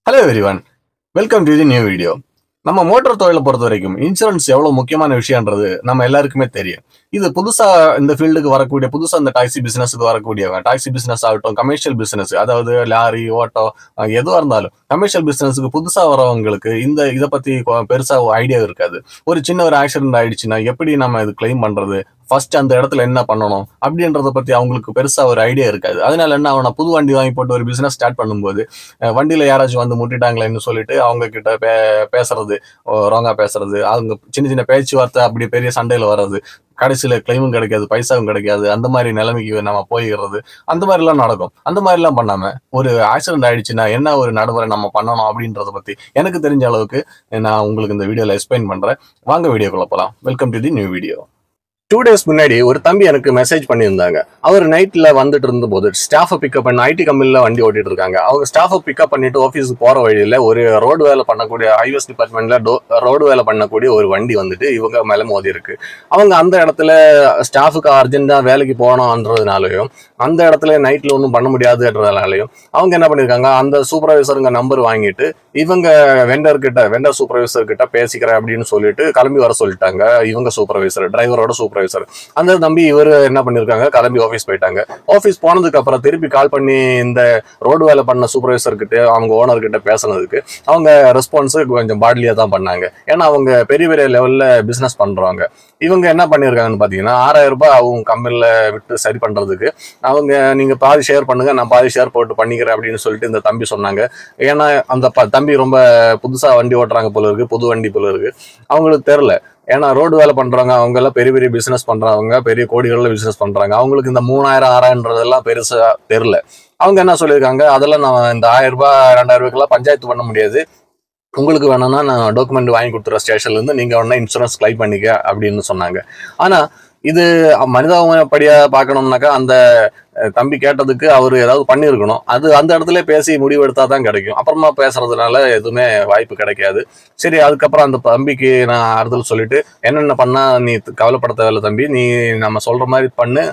Hello everyone, welcome to the new video. நம்ம motor தொழிலை பொறுத்த வரைக்கும் இன்சூரன்ஸ் எவ்வளவு முக்கியமான விஷயம்ன்றது நம்ம எல்லாருக்குமே தெரியும். இது புதுசா இந்த ஃபீல்டுக்கு வரக்கூடிய புதுசா இந்த டாக்ஸி பிசினஸ்க்கு வரக்கூடியவங்க, டாக்ஸி பிசினஸ் ஆகட்டும், கமர்ஷியல் பிசினஸ், அதாவது லாரி ஓட்டோ எதுவாக இருந்தாலும் கமர்ஷியல் பிசினஸ்க்கு புதுசா வரவங்களுக்கு இதை பத்தி பெருசா ஐடியா இருக்காது. ஒரு சின்ன ஒரு ஆக்சிடென்ட் ஆயிடுச்சுன்னா எப்படி நம்ம இது கிளைம் பண்றது, ஃபர்ஸ்ட் அந்த இடத்துல என்ன பண்ணணும் அப்படின்றத பத்தி அவங்களுக்கு பெருசா ஒரு ஐடியா இருக்காது. அதனால என்ன ஆகும், புது வண்டி வாங்கி போட்டு ஒரு பிசினஸ் ஸ்டார்ட் பண்ணும்போது வண்டியில யாராச்சும் வந்து முட்டிட்டாங்களேன்னு சொல்லிட்டு அவங்க கிட்ட பேசுறது, ராங்கா பேசுறது, அவங்க சின்ன சின்ன பேச்சுவார்த்தை அப்படி பெரிய சண்டையில வர்றது, கடைசியில கிளைமும் கிடைக்காது, பைசாவும் கிடைக்காது, அந்த மாதிரி நிலைமைக்கு நம்ம போயிடுறது, அந்த மாதிரி எல்லாம் நடக்கும். அந்த மாதிரி எல்லாம் பண்ணாம ஒரு ஆக்சிடென்ட் ஆயிடுச்சுன்னா என்ன ஒரு நடைமுறை நம்ம பண்ணணும் அப்படின்றத பத்தி எனக்கு தெரிஞ்ச அளவுக்கு நான் உங்களுக்கு இந்த வீடியோல எக்ஸ்பிளைன் பண்றேன். வாங்க வீடியோக்குள்ள போலாம். Welcome to the new video. 2 days முன்னாடி ஒரு தம்பி எனக்கு மெசேஜ் பண்ணியிருந்தாங்க. அவர் நைட்ல வந்துட்டு இருந்தபோது ஸ்டாஃபை பிக்கப் பண்ண ஐடி கம்பெனில வண்டி ஓட்டிட்டு இருக்காங்க. அவங்க ஸ்டாஃபை பிக்கப் பண்ணிட்டு ஆஃபீஸுக்கு போற வழியில ஒரு ரோடு வேலை பண்ணக்கூடிய ஐஎஸ் டிபார்ட்மெண்ட்ல ரோடு வேலை பண்ணக்கூடிய ஒரு வண்டி வந்துட்டு இவங்க மேல மோதி இருக்கு. அவங்க அந்த இடத்துல ஸ்டாஃபுக்கு அர்ஜென்டா வேலைக்கு போகணும்ன்றதுனாலையும் அந்த இடத்துல நைட்ல ஒன்றும் பண்ண முடியாதுன்றதுனாலையும் அவங்க என்ன பண்ணிருக்காங்க, அந்த சூப்பர்வைசருங்க நம்பர் வாங்கிட்டு இவங்க வெண்டர் சூப்பர்வைசர் கிட்ட பேசிக்கிறேன் அப்படின்னு சொல்லிட்டு கிளம்பி வர சொல்லிட்டாங்க. இவங்க சூப்பர்வைசர், டிரைவரோட சூப்பர்வைசர். அந்த தம்பி இவர் என்ன பண்ணிருக்காங்க, கிளம்பி ஆஃபீஸ் போயிட்டாங்க. ஆஃபீஸ் போனதுக்கு அப்புறம் திருப்பி கால் பண்ணி இந்த ரோடு வேலை பண்ண சூப்பர்வைசர் கிட்ட அவங்க ஓனர் கிட்ட பேசுனதுக்கு அவங்க ரெஸ்பான்ஸ் கொஞ்சம் பாட்லியா தான் பண்ணாங்க. ஏன்னா அவங்க பெரிய பெரிய லெவல்ல பிசினஸ் பண்றவங்க. இவங்க என்ன பண்ணிருக்காங்கன்னு பாத்தீங்கன்னா 6000 ரூபாய் அவங்க கம்பெனில விட்டு சரி பண்றதுக்கு அவங்க நீங்க பாதி ஷேர் பண்ணுங்க, நான் பாதி ஷேர் போட்டு பண்ணிக்கிறேன் அப்படின்னு சொல்லிட்டு இந்த தம்பி சொன்னாங்க. ஏன்னா அந்த தம்பி ரொம்ப புதுசா வண்டி ஓட்டுறாங்க போல இருக்கு, புது வண்டி போல இருக்கு, அவங்களுக்கு தெரியல. ஏன்னா ரோடு வேலை பண்றவங்க அவங்க எல்லாம் பெரிய பெரிய பிசினஸ் பண்றவங்க, பெரிய கோடிகள்ல பிசினஸ் பண்றாங்க. அவங்களுக்கு இந்த 3000 6000ன்றதெல்லாம் பெருசா தெரியல. அவங்க என்ன சொல்லியிருக்காங்க, அதெல்லாம் நான் இந்த 1000 ரூபாய் 2000 ரூபாய்க்கெல்லாம் பஞ்சாயத்து பண்ண முடியாது, உங்களுக்கு வேணும்னா நான் டாக்குமெண்ட் வாங்கி கொடுத்துறேன் ஸ்டேஷன்ல இருந்து, நீங்க வேணா இன்சூரன்ஸ் கிளைம் பண்ணிக்க அப்படின்னு சொன்னாங்க. ஆனா இது மனிதாபடியா பார்க்கணும்னாக்கா அந்த தம்பி கேட்டதுக்கு அவரு ஏதாவது பண்ணியிருக்கணும். அது அந்த இடத்துல பேசி முடிவெடுத்தா தான் கிடைக்கும். அப்புறமா பேசுறதுனால எதுவுமே வாய்ப்பு கிடைக்காது. சரி, அதுக்கப்புறம் அந்த தம்பிக்கு நான் ஆறுதல் சொல்லிட்டு என்னென்ன பண்ணா நீ கவலைப்பட தேவையில்ல தம்பி, நீ நம்ம சொல்ற மாதிரி பண்ணு,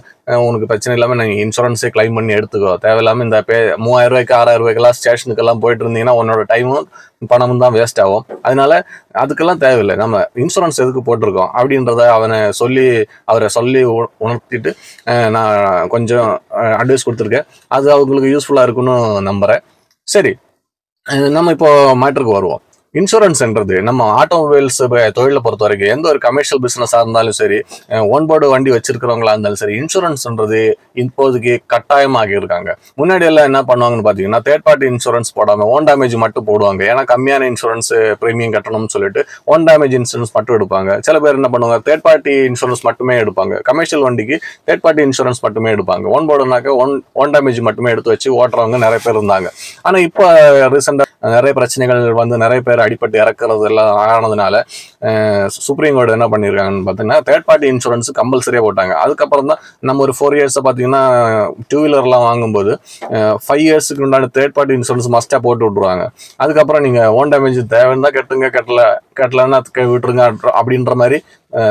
உனக்கு பிரச்சனை இல்லாம நீ இன்சூரன்ஸே கிளைம் பண்ணி எடுத்துக்கோ, தேவையில்லாம இந்த 3000 ரூபாய்க்கு 6000 ரூபாய்க்கெல்லாம் ஸ்டேஷனுக்கெல்லாம் போயிட்டு இருந்தீங்கன்னா உன்னோட டைமும் பணமும் தான் வேஸ்ட் ஆகும். அதனால அதுக்கெல்லாம் தேவையில்லை, நம்ம இன்சூரன்ஸ் எதுக்கு போட்டிருக்கோம் அப்படின்றத அவரை சொல்லி உணர்த்திட்டு நான் கொஞ்சம் அட்வைஸ் கொடுத்துருக்கேன். அது அவங்களுக்கு யூஸ்ஃபுல்லா இருக்குன்னு நம்புறேன். சரி, நம்ம இப்போ மேட்டருக்கு வருவோம். இன்சூரன்ஸ்ன்றது நம்ம ஆட்டோமொபைல்ஸ் தொழிலை பொறுத்த வரைக்கும் எந்த ஒரு கமர்ஷியல் பிசினஸா இருந்தாலும் சரி, ஓன்போர்டு வண்டி வச்சிருக்கிறவங்களா இருந்தாலும் சரி, இன்சூரன்ஸ்ன்றது இப்போதைக்கு கட்டாயமாகி இருக்காங்க. முன்னாடி எல்லாம் என்ன பண்ணுவாங்கன்னு பாத்தீங்கன்னா தேர்ட் பார்ட்டி இன்சூரன்ஸ் போடாம ஓன் டேமேஜ் மட்டும் போடுவாங்க. ஏன்னா கம்மியான இன்சூரன்ஸ் பிரீமியம் கட்டணும்னு சொல்லிட்டு ஓன் டேமேஜ் இன்சூரன்ஸ் மட்டும் எடுப்பாங்க. சில பேர் என்ன பண்ணுவாங்க, தேர்ட் பார்ட்டி இன்சூரன்ஸ் மட்டுமே எடுப்பாங்க. கமர்ஷியல் வண்டிக்கு தேர்ட் பார்ட்டி இன்சூரன்ஸ் மட்டுமே எடுப்பாங்க. ஓன் போர்டுனாக்க ஓன் டேமேஜ் மட்டுமே எடுத்து வச்சு ஓட்டுறவங்க நிறைய பேர் இருந்தாங்க. ஆனா இப்போ ரீசெண்டா நிறைய பிரச்சனைகள் வந்து நிறைய பேர் அடிப்பட்டு இறக்குறது எல்லாம் ஆனதுனால சுப்ரீம் கோர்ட் என்ன பண்ணிருக்காங்கன்னு பாத்தீங்கன்னா தேர்ட் பார்ட்டி இன்சூரன்ஸ் கம்பல்சரியா போட்டாங்க. அதுக்கப்புறம் தான் நம்ம ஒரு 4 இயர்ஸ் பாத்தீங்கன்னா 2 வீலர் எல்லாம் வாங்கும்போது 5 இயர்ஸ்க்கு உண்டான தேர்ட் பார்ட்டி இன்சூரன்ஸ் மஸ்டா போட்டு விட்டுருவாங்க. அதுக்கப்புறம் நீங்க ஓன் டேமேஜ் தேவைன்னா கட்டுங்க, கட்டலன்னா விட்டுருங்க அப்படின்ற மாதிரி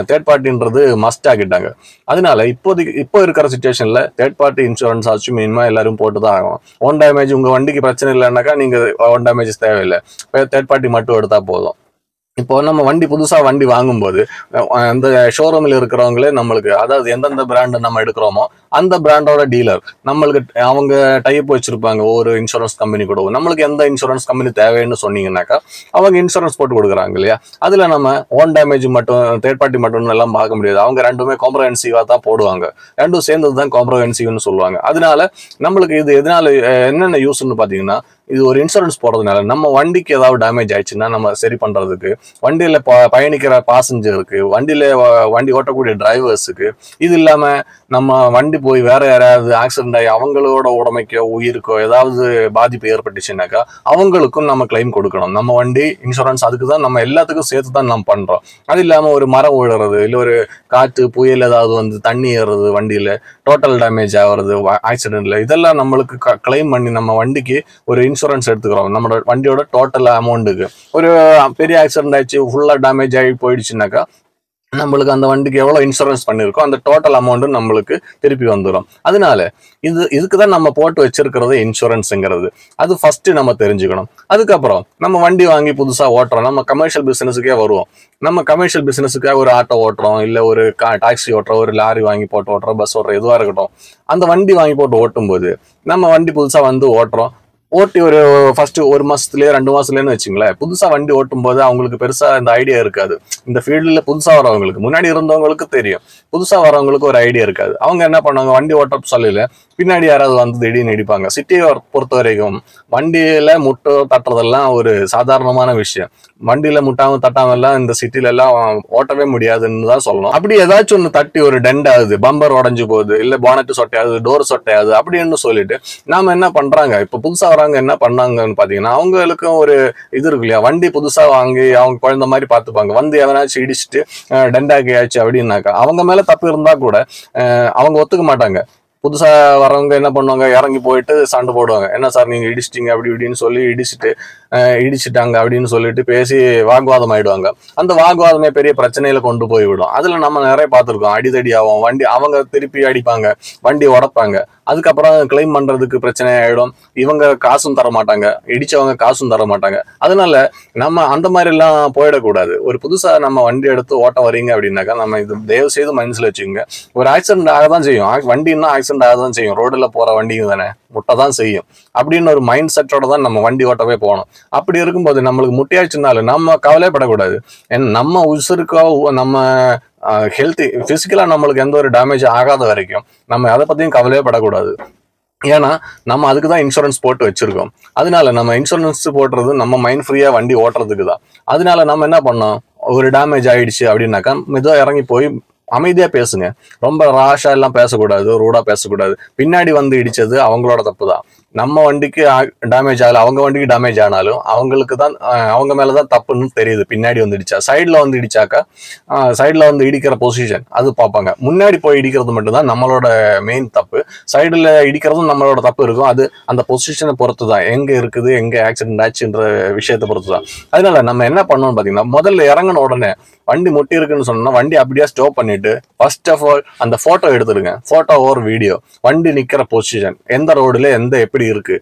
தேர்ட் பார்ட்டின்றது மஸ்ட் ஆகிட்டாங்க. அதனால இப்போ இருக்கிற சிச்சுவேஷன்ல தேர்ட் பார்ட்டி இன்சூரன்ஸ் ஆச்சு மினிமா எல்லாரும் போட்டு தான் ஆகும். ஓன் டேமேஜ் உங்க வண்டிக்கு பிரச்சனை இல்லைன்னாக்கா நீங்க ஓன் டேமேஜ் தேவையில்லை, தேர்ட் பார்ட்டி மட்டும் எடுத்தா போதும். இப்போ நம்ம புதுசா வண்டி வாங்கும்போது அந்த ஷோரூம்ல இருக்கிறவங்களே நம்மளுக்கு, அதாவது எந்தெந்த பிராண்டு நம்ம எடுக்கிறோமோ அந்த பிராண்டோட டீலர் நம்மளுக்கு அவங்க டைப் வச்சிருப்பாங்க ஒரு இன்சூரன்ஸ் கம்பெனி கூட. நம்மளுக்கு எந்த இன்சூரன்ஸ் கம்பெனி தேவைன்னு சொன்னீங்கன்னாக்கா அவங்க இன்சூரன்ஸ் போட்டு கொடுக்குறாங்க இல்லையா. அதுல நம்ம ஓன் டேமேஜ் மட்டும் தேர்ட் பார்ட்டி மட்டும் எல்லாம் பார்க்க முடியாது. அவங்க ரெண்டுமே காம்ப்ரஹென்சிவா தான் போடுவாங்க. ரெண்டும் சேர்ந்தது தான் காம்ப்ரஹென்சிவ்னு சொல்லுவாங்க. அதனால நம்மளுக்கு இது எதனால என்னென்ன யூஸ்ன்னு பாத்தீங்கன்னா, இது ஒரு இன்சூரன்ஸ் போடுறதுனால நம்ம வண்டிக்கு ஏதாவது டேமேஜ் ஆயிடுச்சுன்னா நம்ம சரி பண்றதுக்கு, வண்டியில பயணிக்கிற பாசஞ்சருக்கு, வண்டி ஓட்டக்கூடிய டிரைவர்ஸுக்கு, இது இல்லாம நம்ம வண்டி போய் வேற யாராவது ஆக்சிடென்ட் ஆகி அவங்களோட உடமைக்கோ உயிருக்கோ ஏதாவது பாதிப்பு ஏற்பட்டுச்சுன்னாக்கா அவங்களுக்கும் நம்ம கிளைம் கொடுக்கணும். நம்ம வண்டி இன்சூரன்ஸ் அதுக்கு தான், நம்ம எல்லாத்துக்கும் சேர்த்து தான் நம்ம பண்றோம். அது இல்லாம ஒரு மரம் விழுறது, இல்லை ஒரு காற்று புயல் ஏதாவது வந்து தண்ணி ஏறுறது, வண்டியில டோட்டல் டேமேஜ் ஆகுறது ஆக்சிடென்ட்ல, இதெல்லாம் நம்மளுக்கு கிளைம் பண்ணி நம்ம வண்டிக்கு ஒரு இன்சூரன்ஸ் எடுத்துக்கிறோம். நம்மளோட வண்டியோட டோட்டல் அமௌண்ட்டுக்கு. ஒரு பெரிய ஆக்சிடென்ட் ஆயிடுச்சு, ஃபுல்லா டேமேஜ் ஆகி போயிடுச்சுனாக்கா நம்மளுக்கு அந்த வண்டிக்கு எவ்வளவு இன்சூரன்ஸ் பண்ணிருக்கோம் அந்த டோட்டல் அமௌண்ட்டும் நம்மளுக்கு திருப்பி வந்துடும். அதனால இதுக்கு தான் நம்ம போட்டு வச்சிருக்கிறது இன்சூரன்ஸுங்கிறது. அது ஃபர்ஸ்ட் நம்ம தெரிஞ்சுக்கணும். அதுக்கப்புறம் நம்ம வண்டி வாங்கி புதுசா ஓட்டுறோம், நம்ம கமர்ஷியல் பிசினஸுக்கே வருவோம். நம்ம கமர்ஷியல் பிசினஸுக்காக ஒரு ஆட்டோ ஓட்டுறோம், இல்ல ஒரு டாக்ஸி ஓட்டுறோம், ஒரு லாரி வாங்கி போட்டு ஓட்டுறோம், பஸ் ஓட்டுறோம், எதுவா இருக்கட்டும். அந்த வண்டி வாங்கி போட்டு ஓட்டும் போது நம்ம வண்டி புதுசா வந்து ஓட்டுறோம். ஓட்டி ஒரு ஃபர்ஸ்ட் 1 மாசத்துலயே 2 மாசத்துலன்னு வச்சுங்களேன். புதுசா வண்டி ஓட்டும் போது அவங்களுக்கு பெருசா இந்த ஐடியா இருக்காது. இந்த ஃபீல்டுல புதுசா வரவங்களுக்கு, முன்னாடி இருந்தவங்களுக்கு தெரியும், புதுசா வரவங்களுக்கு ஒரு ஐடியா இருக்காது. அவங்க என்ன பண்ணுவாங்க, வண்டி ஓட்ட சொல்லல பின்னாடி யாராவது வந்து திடீர்னு இடிப்பாங்க. சிட்டியை பொறுத்த வரைக்கும் வண்டியில முட்டை தட்டுறதெல்லாம் ஒரு சாதாரணமான விஷயம். வண்டியில முட்டாம தட்டாம எல்லாம் இந்த சிட்டில எல்லாம் ஓட்டவே முடியாதுன்னு தான் சொல்லணும். அப்படி ஏதாச்சும் ஒன்று தட்டி ஒரு டெண்ட் ஆகுது, பம்பர் உடஞ்சு போகுது, இல்ல பானட்டு சொட்டையாகுது, டோர் சொட்டையாகுது அப்படின்னு சொல்லிட்டு நாம என்ன பண்றாங்க, இப்ப புதுசா வரவங்க என்ன பண்ணாங்கன்னு பாத்தீங்கன்னா, அவங்களுக்கும் ஒரு இது இருக்கு இல்லையா, வண்டி புதுசா வாங்கி அவங்க குழந்தை மாதிரி பாத்துப்பாங்க. வந்து எவனாச்சும் இடிச்சுட்டு டெண்டாக்கியாச்சு அப்படின்னாக்கா அவங்க மேல தப்பு இருந்தா கூட அவங்க ஒத்துக்க மாட்டாங்க. புதுசா வரவங்க என்ன பண்ணுவாங்க, இறங்கி போயிட்டு சண்டை போடுவாங்க. என்ன சார் நீங்க இடிச்சிட்டீங்க அப்படி இப்படின்னு சொல்லி இடிச்சிட்டாங்க அப்படின்னு சொல்லிட்டு பேசி வாக்குவாதம் ஆயிடுவாங்க. அந்த வாக்குவாதமே பெரிய பிரச்சனையில கொண்டு போய் விடும். அதுல நம்ம நிறைய பார்த்திருக்கோம், அடிதடி ஆகும், வண்டி அவங்க திருப்பி அடிப்பாங்க, வண்டி உடைப்பாங்க. அதுக்கப்புறம் கிளைம் பண்றதுக்கு பிரச்சனை ஆயிடும். இவங்க காசும் தர மாட்டாங்க, இடிச்சவங்க காசும் தர மாட்டாங்க. அதனால நம்ம அந்த மாதிரி எல்லாம் போயிடக்கூடாது. ஒரு புதுசா நம்ம வண்டி எடுத்து ஓட்ட வரீங்க அப்படின்னாக்கா நம்ம இது தயவு செய்து மனசுல வச்சுக்கோங்க, ஒரு ஆக்சிடென்ட் ஆகதான் செய்யும். வண்டின்னா ஆக்சிடென்ட் ஆகதான் செய்யும், ரோடுல போற வண்டிங்க தானே, முட்டைதான் செய்யும் அப்படின்னு ஒரு மைண்ட் செட்டோட தான் நம்ம வண்டி ஓட்டவே போகணும். அப்படி இருக்கும்போது நம்மளுக்கு முட்டையாச்சுனாலும் நம்ம கவலைப்படக்கூடாது. நம்ம உசுருக்கோ நம்ம ஹெல்த் பிசிக்கலா நம்மளுக்கு எந்த ஒரு டேமேஜ் ஆகாத வரைக்கும் நம்ம அதை பத்தியும் கவலையே படக்கூடாது. ஏன்னா நம்ம அதுக்கு தான் இன்சூரன்ஸ் போட்டு வச்சிருக்கோம். அதனால நம்ம இன்சூரன்ஸ் போடுறது நம்ம மைண்ட் ஃப்ரீயா வண்டி ஓட்டுறதுக்கு தான். அதனால நம்ம என்ன பண்ணோம், ஒரு டேமேஜ் ஆயிடுச்சு அப்படின்னாக்கா மெதுவா இறங்கி போய் அமைதியா பேசுங்க. ரொம்ப ராஷா எல்லாம் பேசக்கூடாது, ரூடா பேசக்கூடாது. பின்னாடி வந்து இடிச்சது அவங்களோட தப்பு தான். நம்ம வண்டிக்கு டேமேஜ் ஆகல, அவங்க வண்டிக்கு டேமேஜ் ஆனாலும் அவங்களுக்கு தான், அவங்க மேலதான் தப்புன்னு தெரியுது. பின்னாடி வந்து இடிச்சா, சைட்ல வந்து இடிச்சாக்கா சைட்ல வந்து இடிக்கிற பொசிஷன் அது பார்ப்பாங்க. முன்னாடி போய் இடிக்கிறது மட்டும்தான் நம்மளோட மெயின் தப்பு. சைடுல இடிக்கிறதும் நம்மளோட தப்பு இருக்கும். அது அந்த பொசிஷனை பொறுத்து தான், எங்க இருக்குது, எங்க ஆக்சிடென்ட் ஆச்சுன்ற விஷயத்தை பொறுத்து தான். அதனால நம்ம என்ன பண்ணோம்னு பாத்தீங்கன்னா, முதல்ல இறங்கின உடனே வண்டி முட்டி இருக்குன்னு சொன்னா வண்டி அப்படியே ஸ்டாப் பண்ணிட்டு ஃபர்ஸ்ட் ஆஃப் ஆல் அந்த போட்டோ எடுத்துருங்க. போட்டோ ஒரு வீடியோ, வண்டி நிக்கிற பொசிஷன், எந்த ரோடுல எந்த எப்படி இருக்கு,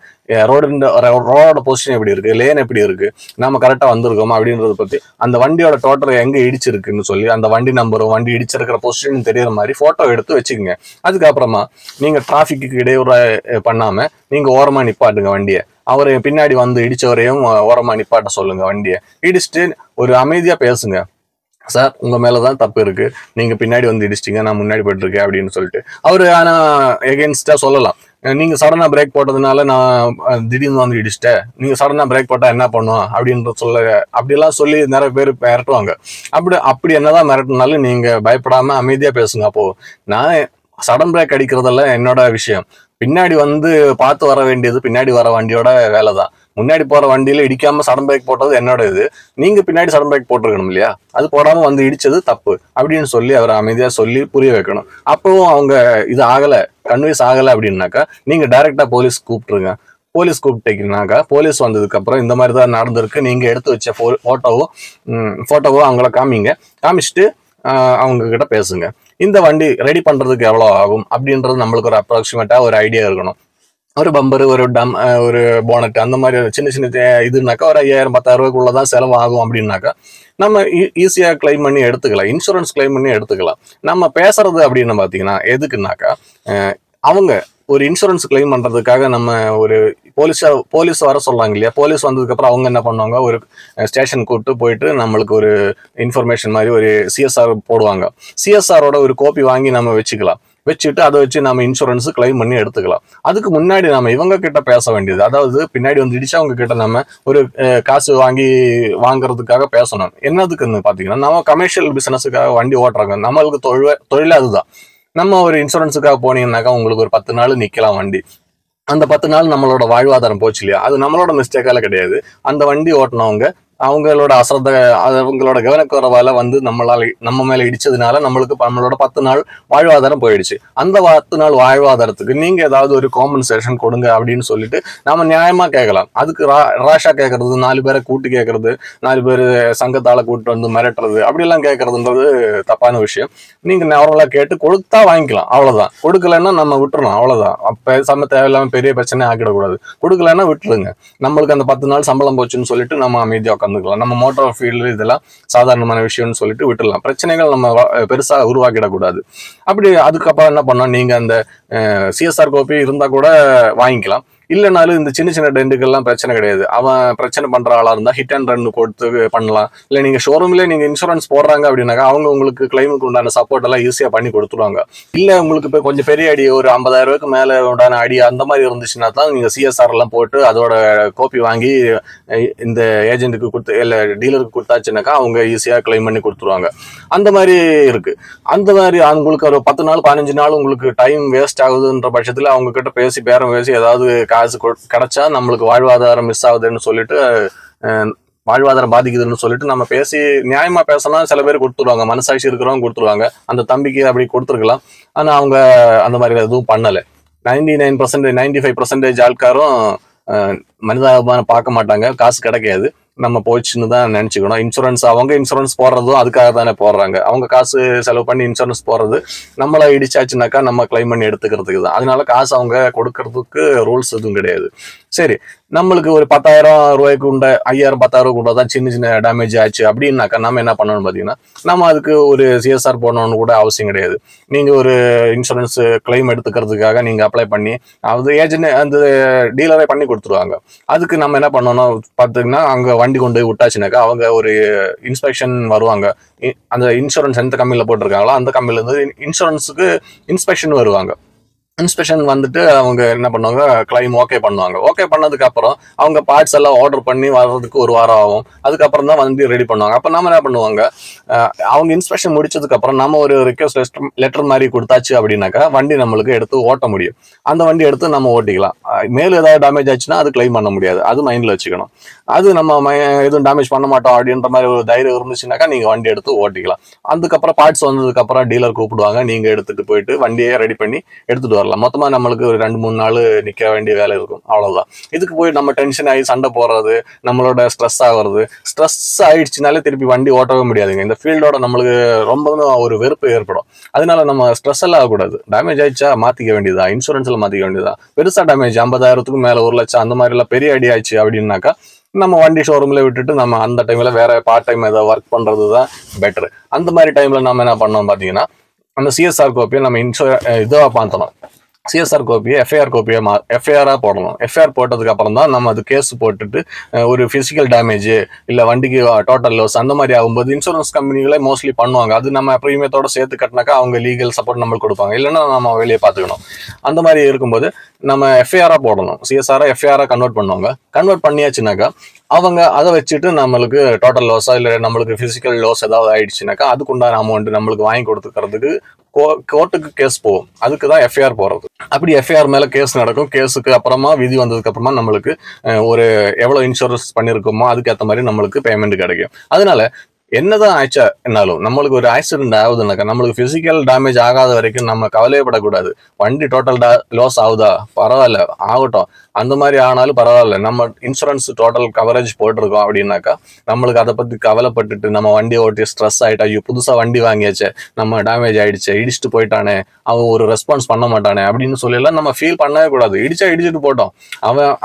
ரோடோட பொசிஷன் எப்படி இருக்கு, லேன் எப்படி இருக்கு, நம்ம கரெக்டா வந்திருக்கோமா அப்படின்றத பத்தி, அந்த வண்டியோட டோட்டல் எங்க இடிச்சிருக்குன்னு சொல்லி அந்த வண்டி நம்பரும் வண்டி இடிச்சிருக்கிற பொசிஷன் தெரியற மாதிரி போட்டோ எடுத்து வச்சுக்கோங்க. அதுக்கப்புறமா நீங்க டிராபிக்கு இடையூறு பண்ணாம நீங்க ஓரமா நிப்பாட்டுங்க வண்டியை. அவரு பின்னாடி வந்து இடிச்சவரையும் ஓரமா நிப்பாட்ட சொல்லுங்க வண்டியை. இடிச்சுட்டு ஒரு அமைதியா பேசுங்க. சார் உங்க மேலதான் தப்பு இருக்கு, நீங்க பின்னாடி வந்து இடிச்சிட்டீங்க, நான் முன்னாடி போயிட்டு அப்படின்னு சொல்லிட்டு அவரு ஆனா எகென்ஸ்டா சொல்லலாம். நீங்க சடனா பிரேக் போட்டதுனால நான் திடீர்னு வந்து இடிச்சிட்டேன், நீங்க சடனா பிரேக் போட்டா என்ன பண்ணுவோம் அப்படின்ற அப்படியெல்லாம் சொல்லி நிறைய பேர் மிரட்டுவாங்க. அப்படி என்னதான் மிரட்டினாலும் நீங்க பயப்படாம அமைதியா பேசுங்க. அப்போ நான் சடன் பிரேக் அடிக்கிறதெல்லாம் என்னோட விஷயம். பின்னாடி வந்து பார்த்து வர வேண்டியது பின்னாடி வர வண்டியோட வேலை தான். முன்னாடி போற வண்டியில இடிக்காம சடன் பிரேக் போட்டது என்னோட இது. நீங்க பின்னாடி சடன் பிரேக் போட்டிருக்கணும் இல்லையா, அது போடாம வந்து இடிச்சது தப்பு அப்படின்னு சொல்லி அவரை அமைதியா சொல்லி புரிய வைக்கணும். அப்பவும் அவங்க இது ஆகல, கன்வின்ஸ் ஆகல அப்படின்னாக்கா நீங்க டைரக்டா போலீஸ் கூப்பிட்டுருங்க. போலீஸ் கூப்பிட்டீங்கன்னாக்கா போலீஸ் வந்ததுக்கு அப்புறம் இந்த மாதிரி தான் நடந்திருக்கு, நீங்க எடுத்து வச்ச போட்டோவோ அவங்கள காமிச்சிட்டு அவங்க கிட்ட பேசுங்க. இந்த வண்டி ரெடி பண்றதுக்கு எவ்வளவு ஆகும் அப்படின்றது நம்மளுக்கு ஒரு அப்ராக்சிமேட்டா ஒரு ஐடியா இருக்கணும். ஒரு பம்பரு, ஒரு போனட், அந்த மாதிரி சின்ன சின்ன இதுனாக்கா ஒரு 5000 10,000 ரூபாய்க்குள்ளதான் செலவு ஆகும் அப்படின்னாக்கா நம்ம ஈஸியா கிளைம் பண்ணி எடுத்துக்கலாம், இன்சூரன்ஸ் கிளைம் பண்ணி எடுத்துக்கலாம். நம்ம பேசுறது அப்படின்னு பாத்தீங்கன்னா எதுக்குன்னாக்கா, அவங்க ஒரு இன்சூரன்ஸ் கிளைம் பண்றதுக்காக நம்ம ஒரு போலீஸ் வர சொல்றாங்க இல்லையா, போலீஸ் வந்ததுக்கு அப்புறம் அவங்க என்ன பண்ணுவாங்க, ஒரு ஸ்டேஷன் கூப்பிட்டு போயிட்டு நம்மளுக்கு ஒரு இன்ஃபர்மேஷன் மாதிரி ஒரு சிஎஸ்ஆர் போடுவாங்க. சிஎஸ்ஆரோட ஒரு காப்பி வாங்கி நம்ம வச்சுட்டு அதை வச்சு நம்ம இன்சூரன்ஸ் கிளைம் பண்ணி எடுத்துக்கலாம். அதுக்கு முன்னாடி நம்ம இவங்க கிட்ட பேச வேண்டியது, அதாவது பின்னாடி வந்து இடிச்சவங்க கிட்ட நம்ம ஒரு காசு வாங்குறதுக்காக பேசணும். என்னதுக்குன்னு பாத்தீங்கன்னா, நம்ம கமர்ஷியல் பிசினஸுக்காக வண்டி ஓட்டுறாங்க, நம்மளுக்கு தொழில் அதுதான். நம்ம ஒரு இன்சூரன்ஸுக்காக போனீங்கன்னாக்கா உங்களுக்கு ஒரு 10 நாள் நிக்கலாம் வண்டி. அந்த 10 நாள் நம்மளோட வாழ்வாதாரம் போச்சு இல்லையா, அது நம்மளோட மிஸ்டேக்கால கிடையாது. அந்த வண்டி ஓட்டினவங்க அவங்களோட அசரத அவங்களோட கவனக்குறைவால வந்து நம்ம மேல இடிச்சதுனால நம்மளோட 10 நாள் வாழ்வாதாரம் போயிடுச்சு. அந்த 10 நாள் வாழ்வாதாரத்துக்கு நீங்க ஏதாவது ஒரு காம்பன்சேஷன் கொடுங்க அப்படின்னு சொல்லிட்டு நாம நியாயமா கேட்கலாம். அதுக்கு ராஷா கேட்கறது, 4 பேரை கூட்டு கேட்கறது, 4 பேர் சங்கத்தால கூட்டு வந்து மிரட்டுறது, அப்படியெல்லாம் கேட்கறதுன்றது தப்பான விஷயம். நீங்க நார்மலா கேட்டு கொடுத்தா வாங்கிக்கலாம், அவ்வளவுதான். கொடுக்கலன்னா நம்ம விட்டுறணும், அவ்வளவுதான். பேசாம தேவையில்லாம பெரிய பிரச்சனை ஆக்கிடக்கூடாது. கொடுக்கலன்னா விட்டுருங்க. நம்மளுக்கு அந்த 10 நாள் சம்பளம் போச்சுன்னு சொல்லிட்டு நம்ம அமைதியா உட்காந்துக்கலாம். நம்ம மோட்டார் ஃபீல்டு இதெல்லாம் சாதாரணமான விஷயம்னு சொல்லிட்டு விட்டுடலாம். பிரச்சனைகள் நம்ம பெருசா உருவாக்கிடக்கூடாது. அப்படி அதுக்கப்புறம் என்ன பண்ணோம், நீங்க அந்த சிஎஸ்ஆர் கோப்பி இருந்தா கூட வாங்கிக்கலாம். இல்லைனாலும் இந்த சின்ன சின்ன டெண்டுக்கெல்லாம் பிரச்சனை கிடையாது. அவன் பிரச்சனை பண்ற ஆளா இருந்தா ஹிட் அண்ட் ரன் கொடுத்து பண்ணலாம். இல்லை நீங்க ஷோரூம்லேயே நீங்க இன்சூரன்ஸ் போடுறாங்க அப்படின்னாக்கா அவங்க உங்களுக்கு கிளைமுக்கு உண்டான சப்போர்ட் எல்லாம் ஈஸியா பண்ணி கொடுத்துருவாங்க. இல்ல உங்களுக்கு இப்போ கொஞ்சம் பெரிய அடி, ஒரு 50,000 ரூபாய்க்கு மேல உண்டான அடி அந்த மாதிரி இருந்துச்சுன்னா தான் நீங்க சிஎஸ்ஆர் எல்லாம் போட்டு அதோட கோப்பி வாங்கி இந்த ஏஜென்ட்டுக்கு கொடுத்து இல்லை டீலருக்கு கொடுத்தாச்சுனாக்கா அவங்க ஈஸியா கிளைம் பண்ணி கொடுத்துருவாங்க. அந்த மாதிரி இருக்கு. அந்த மாதிரி உங்களுக்கு ஒரு 10 நாள் 15 நாள் உங்களுக்கு டைம் வேஸ்ட் ஆகுதுன்ற பட்சத்துல அவங்க கிட்ட பேரம் பேசி ஏதாவது காசு கிடைச்சா நம்மளுக்கு வாழ்வாதாரம் மிஸ் ஆகுதுன்னு சொல்லிட்டு வாழ்வாதாரம் பாதிக்குதுன்னு சொல்லிட்டு நம்ம பேசி நியாயமா பேசலாம். சில பேர் கொடுத்துருவாங்க, மனசாட்சி இருக்கிறவங்க கொடுத்துருவாங்க. அந்த தம்பிக்கு அப்படி கொடுத்துருக்கலாம். ஆனா அவங்க அந்த மாதிரி எதுவும் பண்ணலை. 99% 95% ஆட்காரும் மனிதாபிமானம் பார்க்க மாட்டாங்க. காசு கிடைக்காது, நம்ம போச்சுன்னு தான் நினைச்சுக்கணும். அவங்க இன்சூரன்ஸ் போடுறதும் அதுக்காக தானே போடுறாங்க. அவங்க காசு செலவு பண்ணி இன்சூரன்ஸ் போடுறது நம்மளை இடிச்சாச்சுனாக்கா நம்ம கிளைம் பண்ணி எடுத்துக்கிறதுக்கு தான். அதனால காசு அவங்க கொடுக்கறதுக்கு ரூல்ஸ் எதுவும் கிடையாது. சரி, நம்மளுக்கு ஒரு 10,000 ரூபாய்க்கு உண்ட 5,000 10,000 கூட தான் சின்ன சின்ன டேமேஜ் ஆச்சு அப்படின்னாக்கா நம்ம என்ன பண்ணணும்னு பார்த்தீங்கன்னா, நம்ம அதுக்கு ஒரு சிஎஸ்ஆர் போடணும்னு கூட அவசியம் கிடையாது. நீங்க ஒரு இன்சூரன்ஸ் கிளைம் எடுத்துக்கிறதுக்காக நீங்க அப்ளை பண்ணி அது ஏஜென்ட் அந்த டீலரை பண்ணி கொடுத்துருவாங்க. அதுக்கு நம்ம என்ன பண்ணணும் பார்த்தீங்கன்னா, அங்கே வண்டி கொண்டு போய் விட்டாச்சுனாக்கா அவங்க ஒரு இன்ஸ்பெக்ஷன் வருவாங்க. அந்த இன்சூரன்ஸ் எந்த கம்பெனியில் போட்டிருக்காங்களோ அந்த கம்பெனிலேருந்து இன்சூரன்ஸுக்கு இன்ஸ்பெக்ஷன் வருவாங்க. இன்ஸ்பெக்ஷன் வந்துட்டு அவங்க என்ன பண்ணுவாங்க, கிளைம் ஓகே பண்ணுவாங்க. ஓகே பண்ணதுக்கு அப்புறம் அவங்க பார்ட்ஸ் எல்லாம் ஆர்டர் பண்ணி வர்றதுக்கு ஒரு வாரம் ஆகும். அதுக்கப்புறம் தான் வண்டி ரெடி பண்ணுவாங்க. அப்போ நம்ம என்ன பண்ணுவாங்க, அவங்க இன்ஸ்பெக்ஷன் முடிச்சதுக்கு அப்புறம் நம்ம ஒரு ரிக்வெஸ்ட் லெட்டர் மாதிரி கொடுத்தாச்சு அப்படின்னாக்கா வண்டி நம்மளுக்கு எடுத்து ஓட்ட முடியும். அந்த வண்டி எடுத்து நம்ம ஓட்டிக்கலாம். மேலும் ஏதாவது டேமேஜ் ஆச்சுன்னா அது கிளைம் பண்ண முடியாது. அது மைண்ட்ல வச்சுக்கணும். அது நம்ம எதுவும் டேமேஜ் பண்ண மாட்டோம் அப்படின்ற மாதிரி ஒரு தைரியம் இருந்துச்சுனாக்கா நீங்க வண்டி எடுத்து ஓட்டிக்கலாம். அதுக்கப்புறம் பார்ட்ஸ் வந்ததுக்கு அப்புறம் டீலர் கூப்பிடுவாங்க. நீங்க எடுத்துட்டு போயிட்டு வண்டியை ரெடி பண்ணி எடுத்துட்டு வரலாம். மொத்தமா நம்மளுக்கு ஒரு 2-3 நாள் நிக்க வேண்டிய வேலை இருக்கும், அவ்வளவுதான். இதுக்கு போய் நம்ம டென்ஷன் ஆகி சண்டை போடுறது, நம்மளோட ஸ்ட்ரெஸ் ஆகுறது. ஸ்ட்ரெஸ் ஆயிடுச்சுனாலே திருப்பி வண்டி ஓட்டவே முடியாதுங்க. இந்த ஃபீல்டோட நம்மளுக்கு ரொம்பவே ஒரு வெறுப்பு ஏற்படும். அதனால நம்ம ஸ்ட்ரெஸ் எல்லாம் ஆகக்கூடாது. டேமேஜ் ஆயிடுச்சா மாத்திக்க வேண்டியதா, இன்சூரன்ஸ்ல மாத்திக்க வேண்டியதா. பெருசா டேமேஜ் 50,000க்கு மேல 1,00,000 அந்த மாதிரி எல்லாம் பெரிய அடி ஆயிடுச்சு அப்படின்னாக்கா நம்ம வண்டி ஷோரூம்ல விட்டுட்டு நம்ம அந்த டைம்ல வேற பார்ட் டைம் ஏதாவது ஒர்க் பண்றது தான் பெட்டர். அந்த மாதிரி டைம்ல நம்ம என்ன பண்ணோம் பாத்தீங்கன்னா, அந்த சிஎஸ்ஆர் கோப்பியை நம்ம இதுவா பார்த்தோம். சிஎஸ்ஆர் கோப்பியை எஃப்ஐஆரா போடணும். எஃப்ஐஆர் போட்டதுக்கு அப்புறம் தான் நம்ம அது கேஸ் போட்டுட்டு ஒரு பிசிக்கல் டேமேஜ் இல்லை வண்டிக்கு டோட்டல் லாஸ் அந்த மாதிரி ஆகும்போது இன்சூரன்ஸ் கம்பெனிகளே மோஸ்ட்லி பண்ணுவாங்க. அது நம்ம ப்ரீமியத்தோட சேர்த்து கட்டினாக்கா அவங்க லீகல் சப்போர்ட் நம்மளுக்கு கொடுப்பாங்க. இல்லைன்னா நம்ம வெளியே பார்த்துக்கணும். அந்த மாதிரி இருக்கும்போது நம்ம எஃப்ஐஆரா போடணும். சிஎஸ்ஆரா எஃப்ஐஆரா கன்வெர்ட் பண்ணுவாங்க. கன்வெர்ட் பண்ணியாச்சுனாக்கா அவங்க அதை வச்சுட்டு நம்மளுக்கு டோட்டல் லாஸா இல்லை நம்மளுக்கு பிசிக்கல் லாஸ் ஏதாவது ஆயிடுச்சுனாக்கா அதுக்குண்டான அமௌண்ட் நம்மளுக்கு வாங்கி கொடுத்துக்கிறதுக்கு கோர்ட்டுக்கு கேஸ் போகும். அதுக்கு தான் எஃப்ஐஆர் போறது. அப்படி எஃப்ஐஆர் மேல கேஸ் நடக்கும். கேஸுக்கு அப்புறமா விதி வந்ததுக்கு அப்புறமா நம்மளுக்கு ஒரு எவ்வளவு இன்சூரன்ஸ் பண்ணிருக்கோமோ அதுக்கு ஏற்ற மாதிரி நம்மளுக்கு பேமெண்ட் கிடைக்கும். அதனால என்னதான் ஆச்சா என்னாலும் நம்மளுக்கு ஒரு ஆக்சிடென்ட் ஆகுதுனாக்கா நம்மளுக்கு பிசிக்கல் டேமேஜ் ஆகாத வரைக்கும் நம்ம கவலையப்படக்கூடாது. வண்டி டோட்டல் லாஸ் ஆகுதா பரவாயில்ல, ஆகட்டும். அந்த மாதிரி ஆனாலும் பரவாயில்ல, நம்ம இன்சூரன்ஸ் டோட்டல் கவரேஜ் போட்டிருக்கோம் அப்படின்னாக்கா நம்மளுக்கு அதை பத்தி கவலைப்பட்டுட்டு நம்ம வண்டி ஓட்டி ஸ்ட்ரெஸ் ஆயிட்டா, ஐயோ புதுசா வண்டி வாங்கியாச்சே, நம்ம டேமேஜ் ஆயிடுச்சு, இடிச்சுட்டு போயிட்டானே, அவன் ஒரு ரெஸ்பான்ஸ் பண்ண மாட்டானே அப்படின்னு சொல்லலாம் நம்ம ஃபீல் பண்ணவே கூடாது. இடிச்சுட்டு போட்டோம்.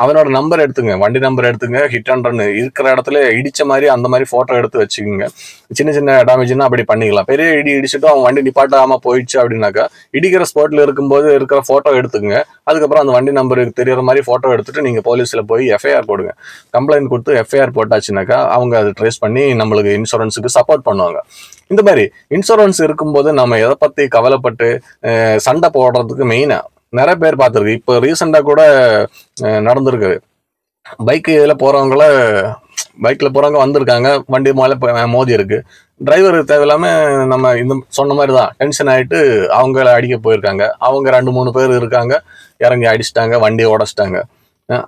அவனோட நம்பர் எடுத்துங்க, வண்டி நம்பர் எடுத்துங்க, ஹிட் அண்ட் ரன் இருக்கிற இடத்துல இடிச்ச மாதிரி அந்த மாதிரி போட்டோ எடுத்து வச்சுக்கோங்க. சின்ன சின்ன டேமேஜ்னா அப்படி பண்ணிக்கலாம். பெரிய இடிச்சுட்டு அவன் வண்டி நிப்பாட்டாம போயிடுச்சு அப்படின்னாக்கா இடிக்கிற ஸ்பாட்ல இருக்கும்போது இருக்கிற போட்டோ எடுத்துக்கங்க. அதுக்கப்புறம் அந்த வண்டி நம்பருக்கு தெரியற மாதிரி போட்டோ எடுத்துட்டு நீங்க போலீஸ்ல போய் எஃப்ஐஆர் போடுங்க. கம்ப்ளைண்ட் கொடுத்து எஃப்ஐஆர் போட்டாச்சுனாக்கா அவங்க அதை ட்ரேஸ் பண்ணி நம்மளுக்கு இன்சூரன்ஸுக்கு சப்போர்ட் பண்ணுவாங்க. இந்த மாதிரி இன்சூரன்ஸ் இருக்கும்போது நம்ம எதை பத்தி கவலைப்பட்டு சண்டை போடுறதுக்கு மெயினா நிறைய பேர் பார்த்துருக்கு. இப்போ ரீசெண்டா கூட நடந்திருக்கு. பைக்ல போறவங்க வந்திருக்காங்க, வண்டி மேல மோதி இருக்கு. டிரைவர் தேவையில்லாம நம்ம இந்த சொன்ன மாதிரி தான் டென்ஷன் ஆயிட்டு அவங்கள அடிக்க போயிருக்காங்க. அவங்க 2-3 பேர் இருக்காங்க, இறங்கி அடிச்சிட்டாங்க, வண்டியை உடச்சிட்டாங்க.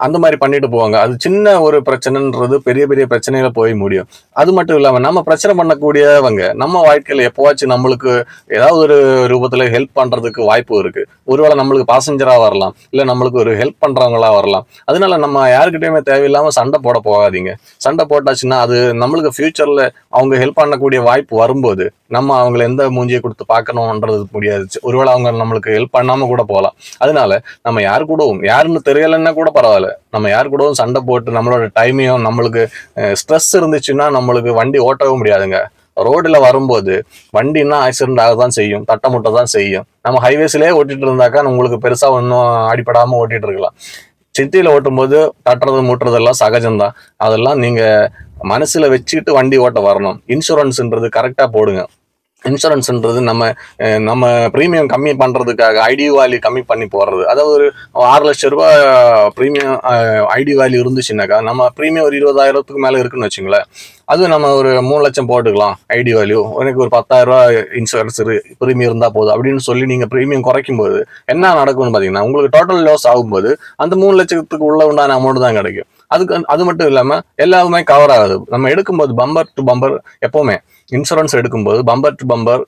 அந்த மாதிரி பண்ணிட்டு போவாங்க. அது சின்ன ஒரு பிரச்சனைன்றது பெரிய பெரிய பிரச்சனையில போய் முடியும். அது மட்டும் இல்லாம நம்ம பிரச்சனை பண்ணக்கூடியவங்க நம்ம வாழ்க்கையில எப்போவாச்சும் நம்மளுக்கு ஏதாவது ஒரு ரூபத்துல ஹெல்ப் பண்றதுக்கு வாய்ப்பு இருக்கு. ஒருவேளை நம்மளுக்கு பாசஞ்சரா வரலாம், இல்ல நம்மளுக்கு ஒரு ஹெல்ப் பண்றவங்களா வரலாம். அதனால நம்ம யாருக்கிட்டயுமே தேவையில்லாம சண்டை போட போகாதீங்க. சண்டை போட்டாச்சுன்னா அது நம்மளுக்கு ஃபியூச்சர்ல அவங்க ஹெல்ப் பண்ணக்கூடிய வாய்ப்பு வரும்போது நம்ம அவங்களை எந்த மூஞ்சியை கொடுத்து பார்க்கணும்ன்றது முடியாது. ஒருவேளை அவங்க நம்மளுக்கு ஹெல்ப் பண்ணாம கூட போகலாம். அதனால நம்ம யாரு கூடவும் யாருன்னு தெரியலைன்னா கூட பரவாயில்ல, நம்ம யாரு கூடவும் சண்டை போட்டு நம்மளோட டைமையும் நம்மளுக்கு ஸ்ட்ரெஸ் இருந்துச்சுன்னா நம்மளுக்கு வண்டி ஓட்டவும் முடியாதுங்க. ரோடுல வரும்போது வண்டின்னா ஆக்சிடென்ட் ஆகதான் செய்யும், தட்ட முட்டை தான் செய்யும். நம்ம ஹைவேஸ்லயே ஓட்டிட்டு இருந்தாக்கா உங்களுக்கு பெருசா ஒன்றும் அடிப்படாம ஓட்டிட்டு இருக்கலாம். சிட்டியில ஓட்டும் போது தட்டுறது முட்டுறதெல்லாம் சகஜம்தான். அதெல்லாம் நீங்க மனசுல வச்சுக்கிட்டு வண்டி ஓட்ட வரணும். இன்சூரன்ஸ்ன்றது கரெக்டா போடுங்க. இன்சூரன்ஸ்ன்றது நம்ம ப்ரீமியம் கம்மி பண்றதுக்காக ஐடி வேல்யூ கம்மி பண்ணி போடுறது. அதாவது ஒரு 6 லட்சம் ரூபாய் ப்ரீமியம் ஐடி வேல்யூ இருந்துச்சுன்னாக்கா நம்ம ப்ரீமியம் ஒரு 20,000க்கு மேல இருக்குன்னு வச்சுங்களேன். அது நம்ம ஒரு 3 லட்சம் போட்டுக்கலாம் ஐடி வேல்யூ, எனக்கு ஒரு 10,000 ரூபாய் இன்சூரன்ஸ் ப்ரீமியம் இருந்தா போதும் அப்படின்னு சொல்லி நீங்க ப்ரீமியம் குறைக்கும் போது என்ன நடக்கும்னு பாத்தீங்கன்னா உங்களுக்கு டோட்டல் லாஸ் ஆகும்போது அந்த 3 லட்சத்துக்கு உள்ள உண்டான அமௌண்ட் தான் கிடைக்கும். அது மட்டும் இல்லாம எல்லாமே கவர் ஆகுது. நம்ம எடுக்கும்போது பம்பர் டு பம்பர், எப்பவுமே இன்சூரன்ஸ் எடுக்கும்போது பம்பர் டு பம்பர்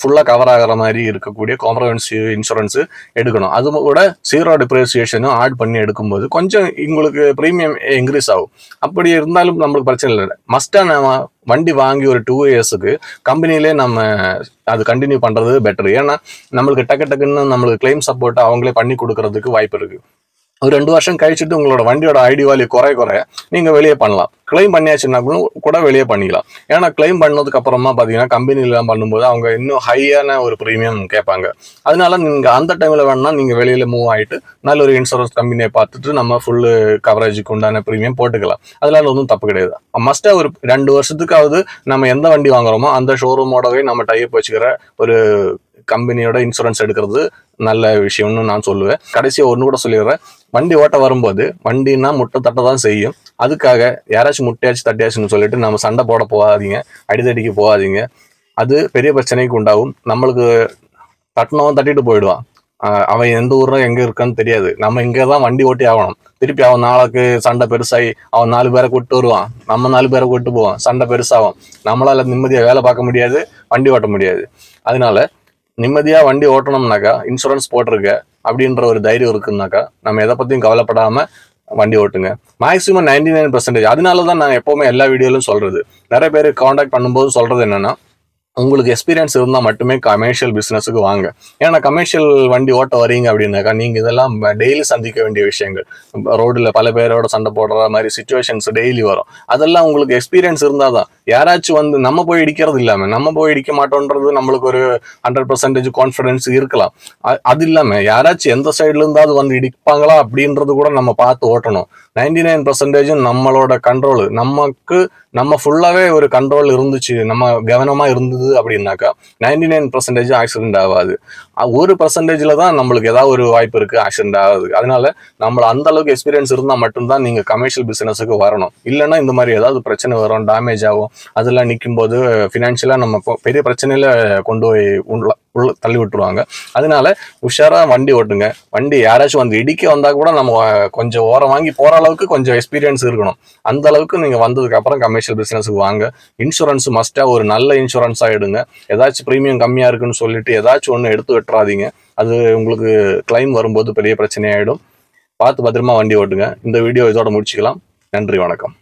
ஃபுல்லா கவர் ஆகிற மாதிரி இருக்கக்கூடிய காம்ப்ரஹென்சிவ் இன்சூரன்ஸ் எடுக்கணும். அது கூட 0 டிப்ரிசியேஷனும் ஆட் பண்ணி எடுக்கும்போது கொஞ்சம் உங்களுக்கு ப்ரீமியம் இன்க்ரீஸ் ஆகும். அப்படி இருந்தாலும் நம்மளுக்கு பிரச்சனை இல்லை. மஸ்டா நம்ம வண்டி வாங்கி ஒரு 2 இயர்ஸுக்கு கம்பெனிலே நம்ம அது கண்டினியூ பண்றது பெட்டர். ஏன்னா நம்மளுக்கு டக்குன்னு நம்மளுக்கு கிளைம் சப்போர்ட் அவங்களே பண்ணி கொடுக்கறதுக்கு வாய்ப்பு இருக்கு. ஒரு 2 வருஷம் கழிச்சுட்டு உங்களோட வண்டியோட ஐடி வேல்யூ குறைய நீங்க வெளியே பண்ணலாம். கிளைம் பண்ணியாச்சுன்னா கூட வெளியே பண்ணிக்கலாம். ஏன்னா கிளைம் பண்ணதுக்கு அப்புறமா பாத்தீங்கன்னா கம்பெனிலாம் பண்ணும்போது அவங்க இன்னும் ஹையான ஒரு ப்ரீமியம் கேட்பாங்க. அதனால நீங்க அந்த டைம்ல வேணா நீங்க வெளியில மூவ் ஆயிட்டு நல்ல ஒரு இன்சூரன்ஸ் கம்பெனியை பார்த்துட்டு நம்ம ஃபுல் கவரேஜுக்கு உண்டான ப்ரீமியம் போட்டுக்கலாம். அதனால ஒன்றும் தப்பு கிடையாது. மஸ்டா ஒரு 2 வருஷத்துக்காவது நம்ம எந்த வண்டி வாங்குறோமோ அந்த ஷோரூமோடவே நம்ம டைப் வச்சுக்கிற ஒரு கம்பெனியோட இன்சூரன்ஸ் எடுக்கிறது நல்ல விஷயம்னு நான் சொல்லுவேன். கடைசியா ஒன்று கூட சொல்லிடுறேன். வண்டி ஓட்ட வரும்போது வண்டின்னா முட்டை தட்ட தான் செய்யும். அதுக்காக யாராச்சும் முட்டையாச்சு தட்டியாச்சுன்னு சொல்லிட்டு நம்ம சண்டை போட போகாதீங்க, அடிதடிக்கு போகாதீங்க. அது பெரிய பிரச்சனைக்கு உண்டாகும். நம்மளுக்கு தட்டினவன் தட்டிட்டு போயிடுவான். அவன் எந்த ஊர்ல எங்க இருக்கான்னு தெரியாது. நம்ம இங்கதான் வண்டி ஓட்டி ஆகணும். திருப்பி அவன் நாளைக்கு சண்டை பெருசாகி அவன் 4 பேரை கூப்பிட்டு வருவான், நம்ம 4 பேரை கூப்பிட்டு போவான், சண்டை பெருசாகும். நம்மளால நிம்மதியா வேலை பார்க்க முடியாது, வண்டி ஓட்ட முடியாது. அதனால நிம்மதியா வண்டி ஓட்டணும்னாக்கா இன்சூரன்ஸ் போட்டிருக்க அப்படின்ற ஒரு தைரியம் இருக்குன்னாக்கா நம்ம எதை பத்தியும் கவலைப்படாம வண்டி ஓட்டுங்க. மேக்ஸிமம் 99%. அதனாலதான் நான் எப்பவுமே எல்லா வீடியோலும் சொல்றது, நிறைய பேர் காண்டாக்ட் பண்ணும்போது சொல்றது என்னன்னா, உங்களுக்கு எக்ஸ்பீரியன்ஸ் இருந்தால் மட்டுமே கமர்ஷியல் பிஸ்னஸுக்கு வாங்க. ஏன்னா கமர்ஷியல் வண்டி ஓட்ட வரீங்க அப்படின்னாக்கா நீங்கள் இதெல்லாம் டெய்லி சந்திக்க வேண்டிய விஷயங்கள். ரோடில் பல பேரோட சண்டை போடுற மாதிரி சுச்சுவேஷன்ஸ் டெய்லி வரும். அதெல்லாம் உங்களுக்கு எக்ஸ்பீரியன்ஸ் இருந்தால் தான். யாராச்சும் வந்து நம்ம போய் இடிக்கிறது இல்லாமல் நம்ம போய் இடிக்க மாட்டோன்றது நம்மளுக்கு ஒரு 100% கான்ஃபிடன்ஸ் இருக்கலாம். அது இல்லாமல் யாராச்சும் எந்த சைட்ல இருந்தாவது வந்து இடிப்பாங்களா அப்படின்றது கூட நம்ம பார்த்து ஓட்டணும். 99% நம்மளோட கண்ட்ரோல், நம்ம ஃபுல்லாவே ஒரு கண்ட்ரோல் இருந்துச்சு, நம்ம கவனமா இருந்தது அப்படின்னாக்கா 99% ஆக்சிடென்ட் ஆகாது. 1% தான் நம்மளுக்கு ஏதாவது ஒரு வாய்ப்பு இருக்கு ஆக்சிடென்ட் ஆகாது. அதனால நம்மள அந்த அளவுக்கு எக்ஸ்பீரியன்ஸ் இருந்தால் மட்டும்தான் நீங்க கமர்ஷியல் பிசினஸுக்கு வரணும். இல்லைன்னா இந்த மாதிரி ஏதாவது பிரச்சனை வரும், டேமேஜ் ஆகும். அதெல்லாம் நிற்கும் போது ஃபினான்ஷியலா நம்ம பெரிய பிரச்சனையில கொண்டு போய் உள்ள தள்ளி விட்டுருவாங்க. அதனால உஷாரா வண்டி ஓட்டுங்க. வண்டி யாராச்சும் வந்து இடிக்க வந்தா கூட நம்ம கொஞ்சம் ஓரம் வாங்கி போற அளவுக்கு கொஞ்சம் எக்ஸ்பீரியன்ஸ் இருக்கணும். அந்த அளவுக்கு நீங்க வந்ததுக்கு அப்புறம் கமர்ஷியல் பிசினஸுக்கு வாங்க. இன்சூரன்ஸ் மஸ்டா ஒரு நல்ல இன்சூரன்ஸா எடுங்க. ஏதாச்சும் ப்ரீமியம் கம்மியா இருக்குன்னு சொல்லிட்டு ஏதாச்சும் ஒன்று எடுத்து வெட்டுறாதீங்க. அது உங்களுக்கு கிளைம் வரும்போது பெரிய பிரச்சனையாயிடும். பார்த்து பத்திரமா வண்டி ஓட்டுங்க. இந்த வீடியோ இதோட முடிச்சுக்கலாம். நன்றி, வணக்கம்.